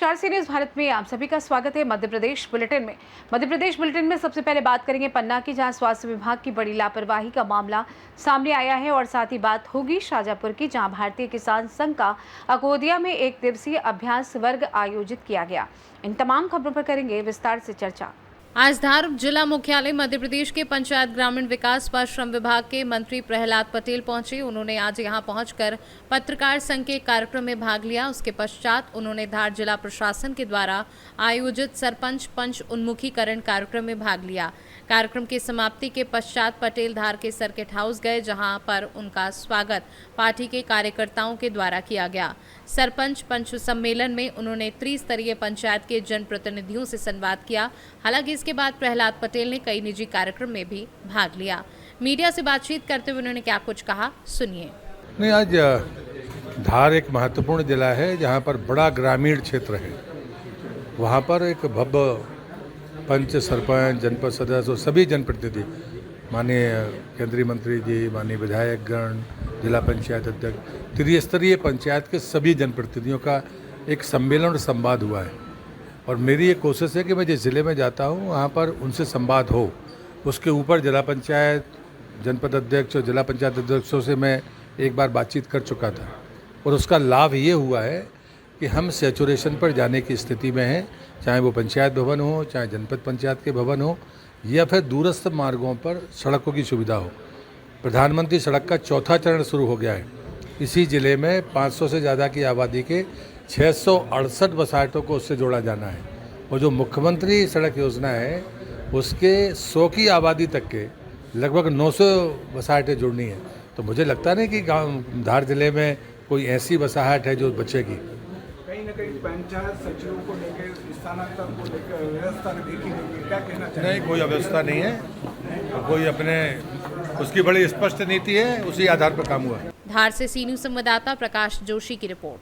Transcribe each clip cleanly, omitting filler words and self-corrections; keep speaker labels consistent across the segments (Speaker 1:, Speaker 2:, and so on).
Speaker 1: नमस्कार, सी न्यूज़ भारत में आप सभी का स्वागत है। मध्य प्रदेश बुलेटिन में सबसे पहले बात करेंगे पन्ना की, जहां स्वास्थ्य विभाग की बड़ी लापरवाही का मामला सामने आया है। और साथ ही बात होगी शाजापुर की, जहां भारतीय किसान संघ का अकोदिया में 1 दिवसीय अभ्यास वर्ग आयोजित किया गया। इन तमाम खबरों पर करेंगे विस्तार से चर्चा।
Speaker 2: आज धार जिला मुख्यालय मध्य प्रदेश के पंचायत ग्रामीण विकास व श्रम विभाग के मंत्री प्रहलाद पटेल पहुंचे। उन्होंने आज यहां पहुंचकर पत्रकार संघ के कार्यक्रम में भाग लिया। उसके पश्चात उन्होंने धार जिला प्रशासन के द्वारा आयोजित सरपंच पंच उन्मुखीकरण कार्यक्रम में भाग लिया। कार्यक्रम की समाप्ति के पश्चात पटेल धार के सर्किट हाउस गए, जहां पर उनका स्वागत पार्टी के कार्यकर्ताओं के द्वारा किया गया। सरपंच पंच सम्मेलन में उन्होंने त्रिस्तरीय पंचायत के जनप्रतिनिधियों से संवाद किया। हालांकि इसके बाद प्रहलाद पटेल ने कई निजी कार्यक्रम में भी भाग लिया। मीडिया से बातचीत करते हुए उन्होंने क्या कुछ कहा, सुनिए।
Speaker 3: नहीं, आज धार एक महत्वपूर्ण जिला है जहाँ पर बड़ा ग्रामीण क्षेत्र है। वहाँ पर एक भव्य पंच, सरपंच, जनपद सदस्य और सभी जनप्रतिनिधि, माननीय केंद्रीय मंत्री जी, माननीय विधायकगण, जिला पंचायत अध्यक्ष, त्रिस्तरीय पंचायत के सभी जनप्रतिनिधियों का एक सम्मेलन और संवाद हुआ है। और मेरी ये कोशिश है कि मैं जिस ज़िले में जाता हूँ वहाँ पर उनसे संवाद हो। उसके ऊपर जिला पंचायत, जनपद अध्यक्ष और जिला पंचायत अध्यक्षों से मैं एक बार बातचीत कर चुका था। और उसका लाभ ये हुआ है कि हम सैचुरेशन पर जाने की स्थिति में हैं, चाहे वो पंचायत भवन हो, चाहे जनपद पंचायत के भवन हो, या फिर दूरस्थ मार्गों पर सड़कों की सुविधा हो। प्रधानमंत्री सड़क का चौथा चरण शुरू हो गया है। इसी ज़िले में 500 से ज़्यादा की आबादी के 668 बसाहटों को उससे जोड़ा जाना है। और जो मुख्यमंत्री सड़क योजना है उसके 100 की आबादी तक के लगभग 900 बसाहटें जुड़नी है। तो मुझे लगता नहीं कि गाँव धार जिले में कोई ऐसी बसाहट है जो बचेगी।
Speaker 4: कहीं ना कहीं पंचायत सचिवों को लेकर, स्थानांतरण को लेकर व्यवस्था देखी गई, क्या कहना चाहिए?
Speaker 3: नहीं, कोई अव्यवस्था नहीं है। कोई अपने उसकी बड़ी स्पष्ट नीति है, उसी आधार पर काम हुआ है।
Speaker 2: धार से सी न्यूज़ संवाददाता प्रकाश जोशी की रिपोर्ट।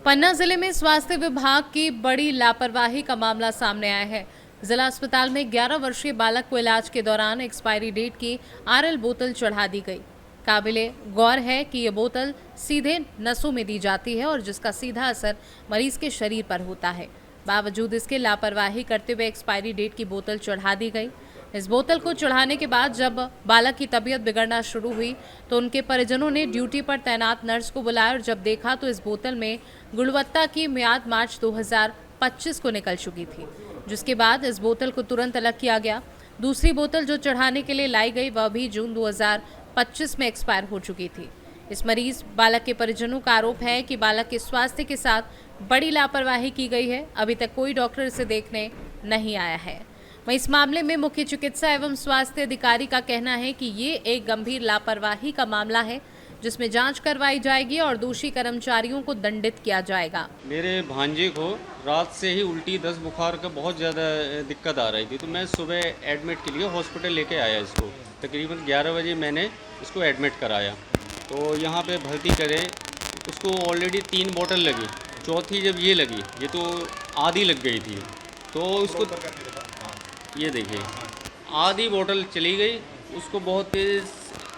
Speaker 2: पन्ना जिले में स्वास्थ्य विभाग की बड़ी लापरवाही का मामला सामने आया है। जिला अस्पताल में 11 वर्षीय बालक को इलाज के दौरान एक्सपायरी डेट की आरएल बोतल चढ़ा दी गई। काबिले गौर है कि ये बोतल सीधे नसों में दी जाती है और जिसका सीधा असर मरीज के शरीर पर होता है। बावजूद इसके लापरवाही करते हुए एक्सपायरी डेट की बोतल चढ़ा दी गई। इस बोतल को चढ़ाने के बाद जब बालक की तबीयत बिगड़ना शुरू हुई तो उनके परिजनों ने ड्यूटी पर तैनात नर्स को बुलाया और जब देखा तो इस बोतल में गुणवत्ता की मियाद मार्च 2025 को निकल चुकी थी, जिसके बाद इस बोतल को तुरंत अलग किया गया। दूसरी बोतल जो चढ़ाने के लिए लाई गई वह भी जून 2025 में एक्सपायर हो चुकी थी। इस मरीज बालक के परिजनों का आरोप है कि बालक के स्वास्थ्य के साथ बड़ी लापरवाही की गई है। अभी तक कोई डॉक्टर इसे देखने नहीं आया है। वहीं इस मामले में मुख्य चिकित्सा एवं स्वास्थ्य अधिकारी का कहना है कि ये एक गंभीर लापरवाही का मामला है, जिसमें जांच करवाई जाएगी और दोषी कर्मचारियों को दंडित किया जाएगा।
Speaker 5: मेरे भांजे को रात से ही उल्टी, दस्त, बुखार का बहुत ज़्यादा दिक्कत आ रही थी, तो मैं सुबह एडमिट के लिए हॉस्पिटल लेके आया इसको। तकरीबन 11 बजे मैंने इसको एडमिट कराया, तो यहाँ पे भर्ती करे। उसको ऑलरेडी 3 बोतल लगी, चौथी जब ये लगी, ये तो आधी लग गई थी, तो उसको ये देखिए आधी बोतल चली गई। उसको बहुत तेज़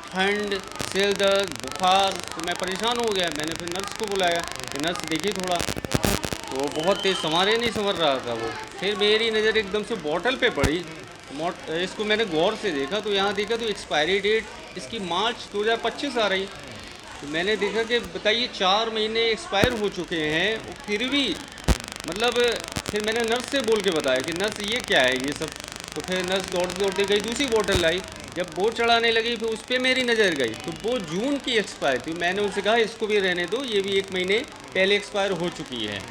Speaker 5: ठंड, सिर दर्द, बुखार, तो मैं परेशान हो गया। मैंने फिर नर्स को बुलाया कि नर्स देखिए थोड़ा, तो बहुत तेज़ नहीं संवर रहा था वो। फिर मेरी नज़र एकदम से बोतल पे पड़ी। इसको मैंने गौर से देखा तो यहाँ देखा तो एक्सपायरी डेट इसकी मार्च 2025 आ रही। तो मैंने देखा कि बताइए 4 महीने एक्सपायर हो चुके हैं, फिर भी मतलब। फिर मैंने नर्स से बोल के बताया कि नर्स ये क्या है ये सब। तो फिर नर्स दौड़ते गई, दूसरी बोतल लाई। जब वो चढ़ाने लगी फिर उस पर मेरी नज़र गई, तो वो जून की एक्सपायर थी। मैंने उनसे कहा इसको भी रहने दो, ये भी 1 महीने पहले एक्सपायर हो चुकी है।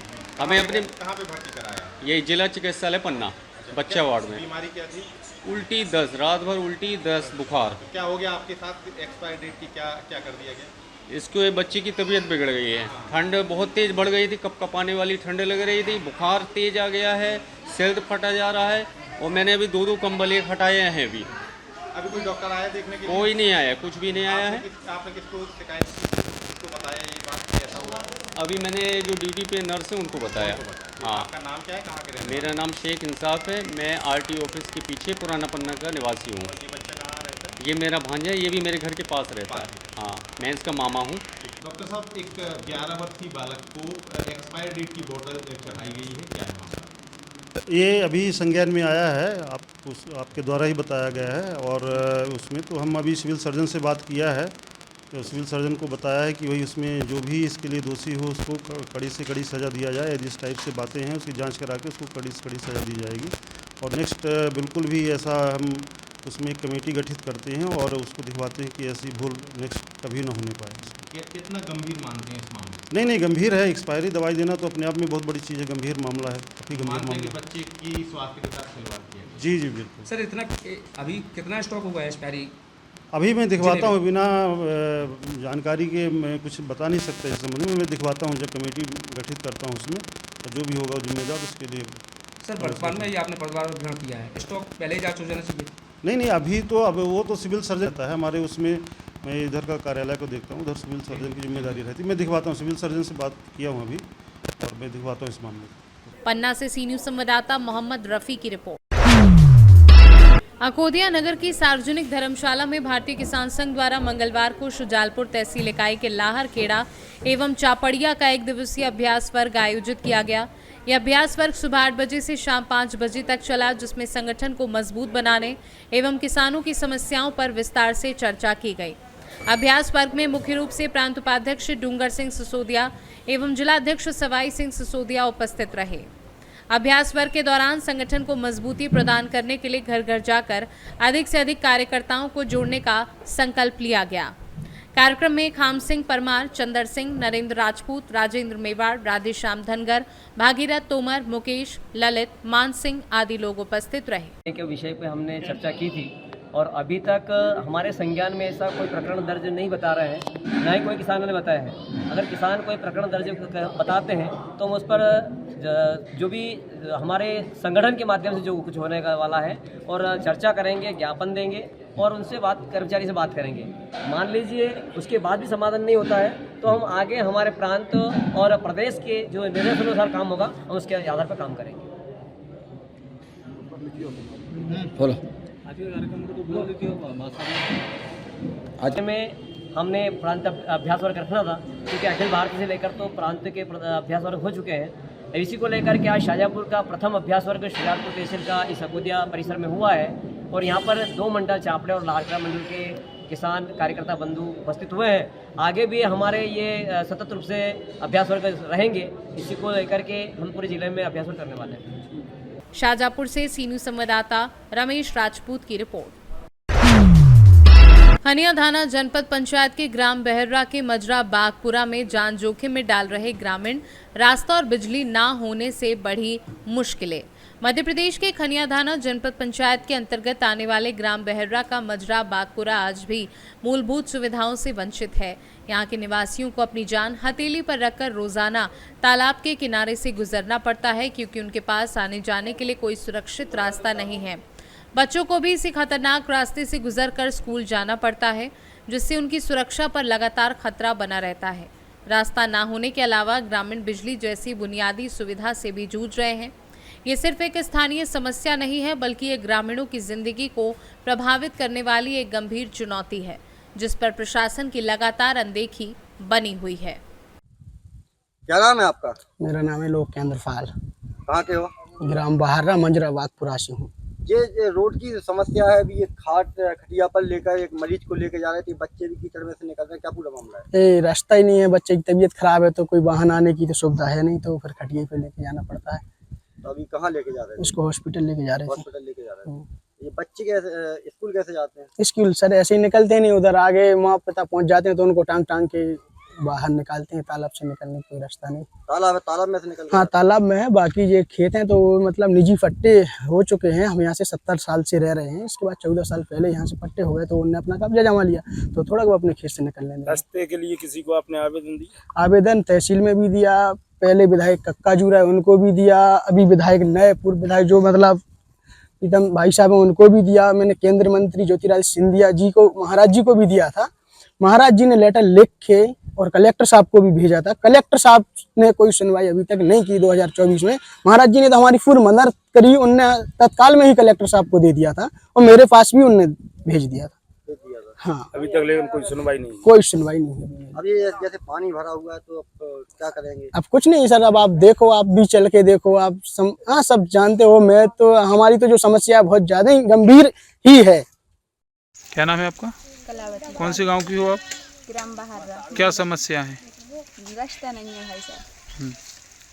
Speaker 5: हमें अपने
Speaker 4: कहाँ पे भर्ती कराया?
Speaker 5: ये जिला चिकित्सालय पन्ना, बच्चा वार्ड में।
Speaker 4: बीमारी क्या थी?
Speaker 5: उल्टी, दस्त, रात भर उल्टी, दस्त, बुखार।
Speaker 4: क्या हो गया आपके साथ? एक्सपायर डेट की क्या कर दिया गया?
Speaker 5: इसको ये बच्ची की तबीयत बिगड़ गई है। ठंड बहुत तेज़ बढ़ गई थी, कपकपाने वाली ठंड लग रही थी, बुखार तेज़ आ गया है, सिर फटा जा रहा है। और मैंने अभी 2 कंबल एक हटाए हैं।
Speaker 4: अभी कोई डॉक्टर आया देखने के लिए?
Speaker 5: कोई नहीं आया, कुछ भी नहीं आया है।
Speaker 4: आपने किसको शिकायत की, किसको बताया ये बात कि ऐसा हुआ?
Speaker 5: अभी मैंने जो ड्यूटी पे नर्स है उनको बताया। हाँ।
Speaker 4: आपका नाम क्या है, कहाँ के रहने?
Speaker 5: मेरा नाम शेख इंसाफ है। मैं आरटी ऑफिस के पीछे पुराना पन्ना का निवासी हूँ।
Speaker 4: ये बच्चा कहाँ रहता है?
Speaker 5: ये मेरा भांजा है, ये भी मेरे घर के पास रहता है। हाँ, मैं इसका मामा हूँ।
Speaker 6: डॉक्टर साहब, एक 11 वर्षीय बालक को एक्सपायर डेट की बोतल चढ़ाई गई है, क्या है मामला?
Speaker 7: ये अभी संज्ञान में आया है, आपके द्वारा ही बताया गया है। और उसमें तो हम अभी सिविल सर्जन से बात किया है, तो सिविल सर्जन को बताया है कि वही उसमें जो भी इसके लिए दोषी हो उसको कड़ी से कड़ी सज़ा दिया जाए। यदि इस टाइप से बातें हैं उसकी जांच करा के उसको कड़ी से कड़ी सज़ा दी जाएगी। और नेक्स्ट बिल्कुल भी ऐसा हम उसमें एक कमेटी गठित करते हैं और उसको दिखवाते हैं कि ऐसी भूल नेक्स्ट कभी ना होने पाए।
Speaker 6: कितना गंभीर मानते हैं इस मामले?
Speaker 7: नहीं, गंभीर है। एक्सपायरी दवाई देना तो अपने आप में बहुत बड़ी चीज़ है, गंभीर मामला है, काफ़ी गंभीर
Speaker 6: मानते हैं कि
Speaker 7: मामला।
Speaker 6: बच्चे की स्वास्थ्य के साथ खिलवाड़ किया गया।
Speaker 7: जी बिल्कुल।
Speaker 8: सर, इतना अभी कितना स्टॉक हुआ है एक्सपायरी?
Speaker 7: अभी मैं दिखवाता हूँ, बिना जानकारी के मैं कुछ बता नहीं सकता इस संबंध में। मैं दिखवाता हूँ, जब कमेटी गठित करता हूँ उसमें, तो जो भी होगा जिम्मेदार उसके लिए।
Speaker 8: सर, वर्तमान में ये आपने परिवार ग्रहण किया है, स्टॉक पहले ही जांच हो जाना चाहिए।
Speaker 7: नहीं, अभी तो अब वो तो सिविल सर्जन रहता है हमारे उसमें। मैं इधर का कार्यालय को देखता हूँ, उधर सिविल सर्जन की जिम्मेदारी रहती है। मैं दिखवाता हूँ, सिविल सर्जन से बात किया हूँ अभी, और मैं दिखवाता हूँ इस मामले को।
Speaker 2: पन्ना से सी न्यूज संवाददाता मोहम्मद रफी की रिपोर्ट। अकोदिया नगर की सार्वजनिक धर्मशाला में भारतीय किसान संघ द्वारा मंगलवार को शुजालपुर तहसील इकाई के लाहर खेड़ा एवं चापड़िया का 1 दिवसीय अभ्यास वर्ग आयोजित किया गया। यह अभ्यास वर्ग सुबह 8 बजे से शाम 5 बजे तक चला, जिसमें संगठन को मजबूत बनाने एवं किसानों की समस्याओं पर विस्तार से चर्चा की गई। अभ्यास वर्ग में मुख्य रूप से प्रांत उपाध्यक्ष डूंगर सिंह सिसोदिया एवं जिलाध्यक्ष सवाई सिंह सिसोदिया उपस्थित रहे। अभ्यास वर्ग के दौरान संगठन को मजबूती प्रदान करने के लिए घर घर जाकर अधिक से अधिक कार्यकर्ताओं को जोड़ने का संकल्प लिया गया। कार्यक्रम में खाम सिंह परमार, चंदर सिंह, नरेंद्र राजपूत, राजेंद्र मेवाड़, राधेश्याम धनगर, भागीरथ तोमर, मुकेश, ललित, मान सिंह आदि लोग उपस्थित रहे।
Speaker 9: के विषय पे हमने चर्चा की थी और अभी तक हमारे संज्ञान में ऐसा कोई प्रकरण दर्ज नहीं बता रहे हैं, ना ही कोई किसानों ने बताया है। अगर किसान कोई प्रकरण दर्ज बताते हैं तो हम उस पर जो भी हमारे संगठन के माध्यम से जो कुछ होने का वाला है और चर्चा करेंगे, ज्ञापन देंगे और उनसे कर्मचारी से बात करेंगे। मान लीजिए उसके बाद भी समाधान नहीं होता है तो हम आगे हमारे प्रांत और प्रदेश के जो निर्देशानुसार काम होगा हम उसके आधार पर काम करेंगे। आज में हमने प्रांत अभ्यास वर्ग रखना था, क्योंकि अखिल भारत से लेकर तो प्रांत के अभ्यास वर्ग हो चुके हैं। इसी को लेकर के आज शाजापुर का प्रथम अभ्यास वर्ग शुजालपुर तहसील का इस अकोदिया परिसर में हुआ है और यहाँ पर 2 मंडल चापड़े और लाहरखेड़ा मंडल के किसान कार्यकर्ता बंधु उपस्थित हुए हैं। आगे भी हमारे ये सतत रूप से अभ्यास वर्ग रहेंगे। इसी को लेकर के हम पूरे जिले में अभ्यास वर्ग करने वाले हैं।
Speaker 2: शाजापुर से सी न्यूज संवाददाता रमेश राजपूत की रिपोर्ट। हनिया थाना जनपद पंचायत के ग्राम बहर्रा के मजरा बागपुरा में जान जोखिम में डाल रहे ग्रामीण, रास्ता और बिजली ना होने से बढ़ी मुश्किलें। मध्य प्रदेश के खनिया थाना जनपद पंचायत के अंतर्गत आने वाले ग्राम बहर्रा का मजरा बागपुरा आज भी मूलभूत सुविधाओं से वंचित है। यहाँ के निवासियों को अपनी जान हथेली पर रखकर रोजाना तालाब के किनारे से गुजरना पड़ता है, क्योंकि उनके पास आने जाने के लिए कोई सुरक्षित रास्ता नहीं है। बच्चों को भी इसी खतरनाक रास्ते से गुजरकर स्कूल जाना पड़ता है, जिससे उनकी सुरक्षा पर लगातार खतरा बना रहता है। रास्ता ना होने के अलावा ग्रामीण बिजली जैसी बुनियादी सुविधा से भी जूझ रहे हैं। ये सिर्फ एक स्थानीय समस्या नहीं है, बल्कि ये ग्रामीणों की जिंदगी को प्रभावित करने वाली एक गंभीर चुनौती है, जिस पर प्रशासन की लगातार अनदेखी बनी हुई है।
Speaker 10: क्या नाम है आपका?
Speaker 11: मेरा नाम है लोक केंद्र फाल।
Speaker 10: कहाँ के हो?
Speaker 11: ग्राम बहर्रा मंजरा बागपुरा से हूँ।
Speaker 10: ये रोड की समस्या है, अभी ये खटिया पर लेकर एक मरीज को लेकर जा रहे थे, बच्चे भी कीचड़ में से निकल रहे हैं, क्या पूरा मामला है?
Speaker 11: ये रास्ता ही नहीं है, बच्चे की तबीयत खराब है तो कोई वाहन आने की तो सुविधा है नहीं, तो फिर खटिया पे लेके जाना पड़ता है।
Speaker 10: तो अभी कहाँ लेके जा रहे हैं?
Speaker 11: उसको हॉस्पिटल लेके जा रहे थे।
Speaker 10: हॉस्पिटल लेके जा रहे हैं। ये बच्चे कैसे स्कूल कैसे जाते हैं?
Speaker 11: स्कूल सर ऐसे ही निकलते नहीं, उधर आगे माँ पिता पहुँच जाते हैं तो उनको टांग टांग के बाहर निकालते हैं। तालाब से निकलने का कोई रास्ता नहीं।
Speaker 10: तालाब है, तालाब में से निकल?
Speaker 11: हाँ तालाब में है, बाकी ये खेत हैं तो मतलब निजी पट्टे हो चुके हैं। हम यहाँ से 70 साल से रह रहे हैं, इसके बाद 14 साल पहले यहाँ से पट्टे हो गए तो उन्होंने अपना कब्जा जमा लिया, तो थोड़ा वो अपने खेत से निकलने लगे।
Speaker 7: रास्ते के लिए किसी को आपने आवेदन दिया?
Speaker 11: आवेदन तहसील में भी दिया, पहले विधायक कक्का जूरा है उनको भी दिया, अभी विधायक नए पूर्व विधायक जो मतलब एकदम भाई साहब है उनको भी दिया। मैंने केंद्रीय मंत्री ज्योतिरादित्य सिंधिया जी को, महाराज जी को भी दिया था। महाराज जी ने लेटर लिख के और कलेक्टर साहब को भी भेजा था। कलेक्टर साहब ने कोई सुनवाई अभी तक नहीं की। 2024 में महाराज जी ने तो हमारी पूरी मदद करी, उनने तत्काल में ही कलेक्टर साहब को दे दिया था और मेरे पास भी उनने भेज दिया था। हाँ,
Speaker 8: अभी तक लेकिन कोई सुनवाई नहीं।
Speaker 11: कोई सुनवाई नहीं है।
Speaker 10: अभी जैसे पानी भरा हुआ है तो अब क्या करेंगे?
Speaker 11: अब कुछ नहीं सर, अब आप देखो, आप भी चल के देखो, आप हाँ सब जानते हो। मैं तो हमारी तो जो समस्या है बहुत ज्यादा ही गंभीर ही है।
Speaker 12: क्या नाम है आपका?
Speaker 13: कलावती।
Speaker 12: कौन से गांव की हो आप?
Speaker 13: ग्राम बहारा।
Speaker 12: क्या समस्या है?
Speaker 13: रास्ता नहीं है भाई साहब।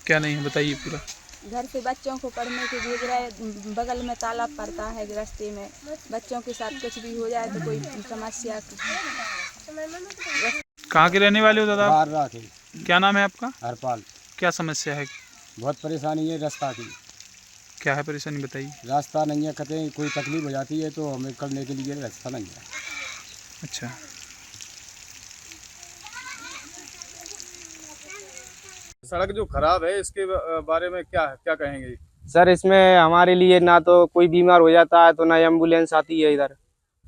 Speaker 12: क्या नहीं है बताइए पूरा।
Speaker 13: घर से बच्चों को पढ़ने के भेज रहे, बगल में तालाब पड़ता है, रास्ते में बच्चों के साथ कुछ भी हो जाए तो कोई समस्या।
Speaker 12: कहाँ के रहने वाले हो दादा?
Speaker 10: बहारा के।
Speaker 12: क्या नाम है आपका?
Speaker 10: हरपाल।
Speaker 12: क्या समस्या है?
Speaker 10: बहुत परेशानी है रास्ता की।
Speaker 12: क्या है परेशानी बताइए।
Speaker 10: रास्ता नहीं है, कहीं कोई तकलीफ हो जाती है तो हमें करने के लिए रास्ता नहीं है।
Speaker 12: अच्छा,
Speaker 8: सड़क जो खराब है इसके बारे में क्या कहेंगे?
Speaker 9: सर इसमें हमारे लिए ना तो कोई बीमार हो जाता है तो ना एम्बुलेंस आती है इधर,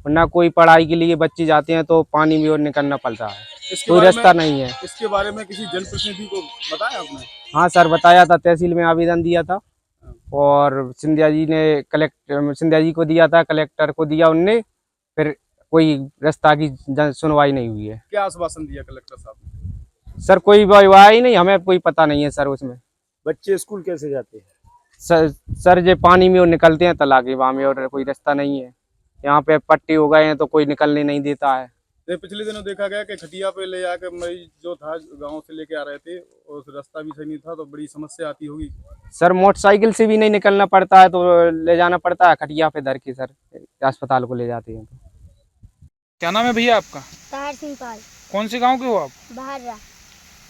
Speaker 9: और ना कोई पढ़ाई के लिए बच्चे जाते हैं तो पानी में और निकलना पड़ता है, कोई रास्ता नहीं है।
Speaker 8: इसके बारे में किसी जनप्रतिनिधि को बताया आपने?
Speaker 9: हाँ सर बताया था, तहसील में आवेदन दिया था और सिंधिया जी को दिया था, कलेक्टर को दिया उनने, फिर कोई रास्ता की सुनवाई नहीं हुई है।
Speaker 8: क्या आश्वासन दिया कलेक्टर साहब ने?
Speaker 9: सर कोई वाई ही नहीं, हमें कोई पता नहीं है सर उसमें।
Speaker 8: बच्चे स्कूल कैसे जाते हैं?
Speaker 9: सर जो पानी में और निकलते हैं तालाब वहाँ में, और कोई रास्ता नहीं है। यहाँ पे पट्टी हो गए हैं तो कोई निकलने नहीं देता है।
Speaker 8: पिछले दिनों देखा गया कि खटिया पे ले जाकर मरीज जो था गांव से लेके आ रहे थे और रास्ता भी सही नहीं था, तो बड़ी समस्या आती होगी।
Speaker 9: सर मोटरसाइकिल से भी नहीं निकलना पड़ता है तो ले जाना पड़ता है खटिया पे धर के, सर अस्पताल को ले जाते हैं।
Speaker 12: क्या नाम है भैया आपका?
Speaker 13: तार सिंह पाल।
Speaker 12: कौन से गांव के हो आप?
Speaker 13: बहारा।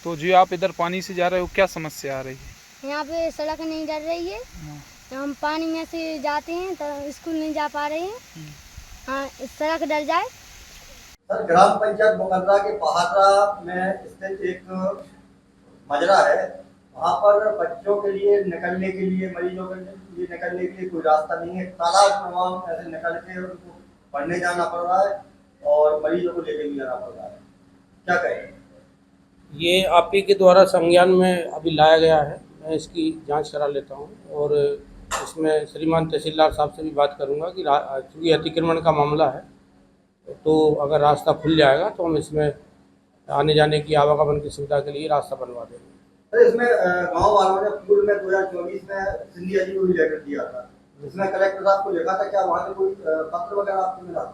Speaker 12: तो जो आप इधर पानी से जा रहे हो, क्या समस्या आ रही है?
Speaker 13: यहाँ पे सड़क नहीं डल रही है, हम पानी में से जाते हैं तो स्कूल नहीं जा पा रहे हैं। हाँ, सड़क डल जाए।
Speaker 10: सर ग्राम पंचायत मुकर्रा के बहारा में स्थित एक मजरा है, वहाँ पर बच्चों के लिए निकलने के लिए, मरीजों के लिए निकलने के लिए कोई रास्ता नहीं है। तालाब में वहाँ ऐसे निकल के उनको पढ़ने जाना पड़ रहा है और मरीजों को लेके भी जाना पड़ रहा है। क्या कहें?
Speaker 14: ये आप ही के द्वारा संज्ञान में अभी लाया गया है, मैं इसकी जांच करा लेता हूँ और इसमें श्रीमान तहसीलदार साहब से भी बात करूँगा कि चूँकि अतिक्रमण का मामला है तो अगर रास्ता खुल जाएगा तो हम इसमें आने जाने की आवागमन की सुविधा के लिए रास्ता बनवा देंगे।
Speaker 10: सर इसमें गाँव वालों ने पूर्व में 2024 में सिंधिया जी को भी लेटर दिया था, इसमें कलेक्टर साहब को लिखा था, क्या वहाँ से कोई पत्र वगैरह आपको मिला?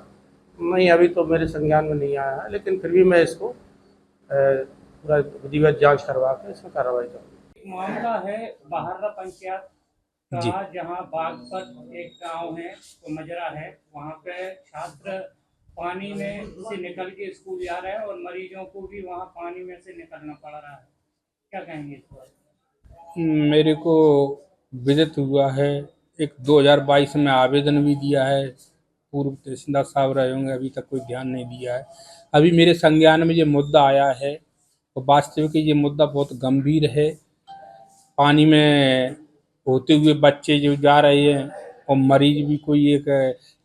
Speaker 14: नहीं, अभी तो मेरे संज्ञान में नहीं आया है, लेकिन फिर भी मैं इसको पूरा विधिवत जांच करवा के इसमें कार्रवाई करूँगा।
Speaker 15: मामला है बहारा पंचायत का, जहाँ बागपत एक गांव है तो मजरा है, वहाँ पे छात्र पानी में से निकल के स्कूल जा रहे हैं और मरीजों को भी वहाँ पानी में से निकलना पड़ रहा है। क्या कहेंगे इस पर?
Speaker 12: मेरे को विदित हुआ है, एक 2022 में आवेदन भी दिया है, पूर्व तहसीलदार साहब रहे होंगे, अभी तक कोई ध्यान नहीं दिया है। अभी मेरे संज्ञान में ये मुद्दा आया है तो वास्तविक ये मुद्दा बहुत गंभीर है। पानी में होते हुए बच्चे जो जा रहे हैं और मरीज भी कोई एक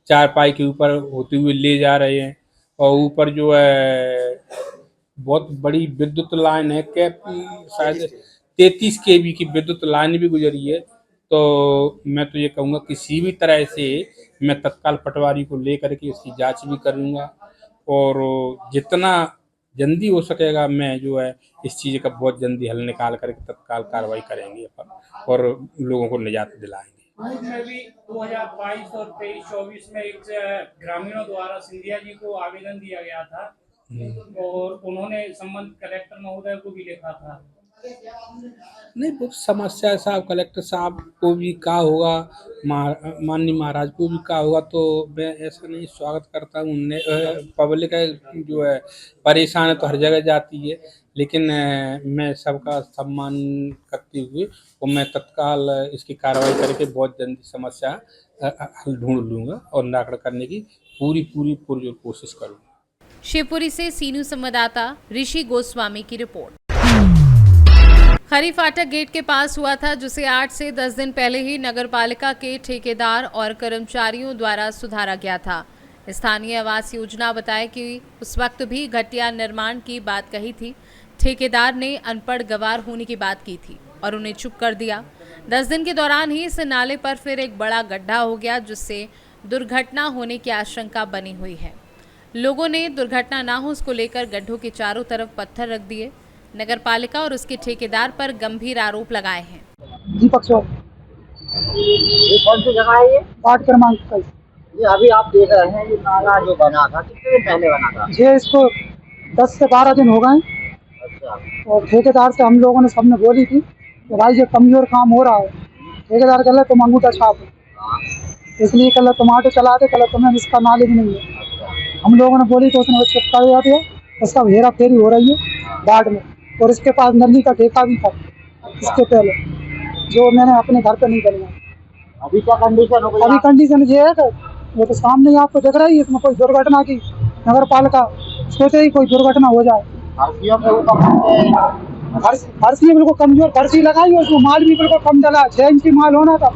Speaker 12: चारपाई के ऊपर होते हुए ले जा रहे हैं, और ऊपर जो है बहुत बड़ी विद्युत लाइन है, क्या शायद 33 kV की विद्युत लाइन भी गुजरी है। तो मैं तो ये कहूँगा किसी भी तरह से मैं तत्काल पटवारी को लेकर के इसकी जांच भी करूँगा और जितना जल्दी हो सकेगा मैं जो है इस चीज़ का बहुत जल्दी हल निकाल करके तत्काल कार्रवाई करेंगे अपन और लोगों को निजात दिलाएंगे।
Speaker 15: में भी 2022 और 23-24 में एक ग्रामीणों द्वारा सिंधिया जी को आवेदन दिया गया था और उन्होंने संबंधित कलेक्टर महोदय को भी लिखा था।
Speaker 12: नहीं, बहुत समस्या है साहब, कलेक्टर साहब को भी कहा होगा, माननीय महाराज को भी कहा होगा, तो मैं ऐसा नहीं स्वागत करता हूँ। पब्लिक जो है परेशान है तो हर जगह जाती है, लेकिन मैं सबका सम्मान करते हुए और मैं तत्काल इसकी कार्रवाई करके बहुत जल्दी समस्या हल ढूंढ लूँगा और निराकरण करने की पूरी पुरजोर कोशिश करूँगा।
Speaker 2: शिवपुरी से सीनू संवाददाता ऋषि गोस्वामी की रिपोर्ट। खरी फाटक गेट के पास हुआ था, जिसे 8 से 10 दिन पहले ही नगरपालिका के ठेकेदार और कर्मचारियों द्वारा सुधारा गया था। स्थानीय आवास योजना बताए कि उस वक्त भी घटिया निर्माण की बात कही थी। ठेकेदार ने अनपढ़ गवार होने की बात की थी और उन्हें चुप कर दिया। 10 दिन के दौरान ही इस नाले पर फिर एक बड़ा गड्ढा हो गया, जिससे दुर्घटना होने की आशंका बनी हुई है। लोगों ने दुर्घटना ना हो उसको लेकर गड्ढों के चारों तरफ पत्थर रख दिए। नगर पालिका और उसके ठेकेदार पर गंभीर आरोप लगाए हैं।
Speaker 11: दीपक चौक,
Speaker 10: ये कौन सी जगह है ये?
Speaker 11: वार्ड क्रमांक 21।
Speaker 10: ये अभी आप देख रहे हैं ये नाला जो बना था कितने दिन पहले बना था?
Speaker 11: ये इसको 10 से 12 दिन हो गए।
Speaker 10: अच्छा।
Speaker 11: और ठेकेदार से हम लोगों ने सबने बोली थी कि भाई ये कमजोर काम हो रहा है। ठेकेदार कह तुम अंगूठा छाप, इसलिए कल तुम ऑटो चला दे, कल तुम्हें इसका नॉलेज नहीं है। हम लोगों ने बोली तो उसने चुप कर दिया। उसका हेरा फेरी हो रही है वार्ड में, और इसके पास नली का ठेका भी था इसके पहले, जो मैंने अपने घर पे नहीं बनवाया।
Speaker 10: अभी क्या कंडीशन हो गई?
Speaker 11: अभी कंडीशन ये है कि वो तो सामने ही आपको दिख रही है, इसमें कोई दुर्घटना की नगर पालिका सोचे ही कोई दुर्घटना हो जाए। फर्शी बिल्कुल कमजोर फर्शी लगाई, उसमें माल भी बिल्कुल कम डला। 6 इंच की माल होना था,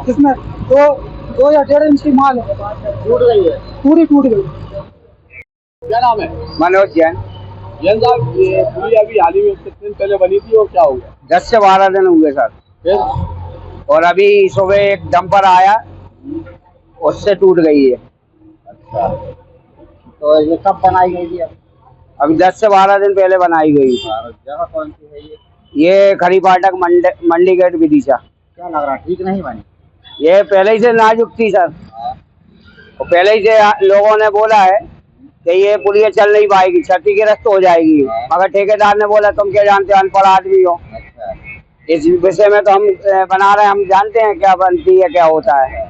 Speaker 11: इसमें 2 या 1.5 इंच की माल
Speaker 10: टूट गई है,
Speaker 11: पूरी टूट गई।
Speaker 10: क्या नाम है?
Speaker 16: मनोज जैन।
Speaker 10: जैन साहब, ये पुली अभी हाल ही में कितने दिन पहले बनी थी और क्या हो गया?
Speaker 16: 10 से 12 दिन हुए सर।
Speaker 10: फिर?
Speaker 16: और अभी सुबह एक डंपर आया, उससे टूट गई है।
Speaker 10: अच्छा, तो ये कब बनाई गई थी?
Speaker 16: अभी 10 से 12 दिन पहले बनाई गई।
Speaker 10: जगह कौन सी है ये?
Speaker 16: ये खड़ी फाटक मंडी गेट विदिशा।
Speaker 10: क्या लग रहा, ठीक नहीं बनी?
Speaker 16: ये पहले ही से नाजुक थी सर, और पहले ही से लोगों ने बोला है कि ये पुलिया चल नहीं पाएगी, क्षतिग्रस्त हो जाएगी। मगर ठेकेदार ने बोला तुम क्या जानते हो, अनपढ़ आदमी हो। इस विषय में तो हम बना रहे हैं, हम जानते हैं क्या बनती है, क्या होता है।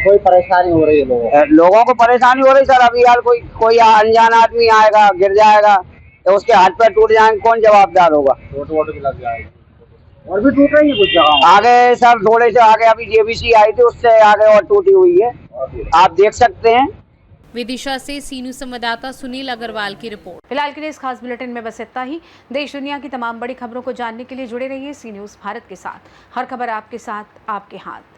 Speaker 10: कोई परेशानी हो रही है
Speaker 16: लोगों को परेशानी हो रही सर। अभी यार कोई अनजान आदमी आएगा, गिर जाएगा तो उसके हाथ पैर टूट जाएंगे, कौन जवाबदार होगा?
Speaker 10: वोट भी लग जाएगी। और भी टूट रही है कुछ जगह
Speaker 16: आगे सर, थोड़े से आगे अभी जेबीसी आई थी, उससे आगे और टूटी हुई है, आप देख सकते हैं।
Speaker 2: विदिशा से सी न्यूज़ संवाददाता सुनील अग्रवाल की रिपोर्ट।
Speaker 1: फिलहाल के लिए इस खास बुलेटिन में बस इतना ही। देश दुनिया की तमाम बड़ी खबरों को जानने के लिए जुड़े रहिए सी न्यूज़ भारत के साथ। हर खबर आपके साथ, आपके हाथ।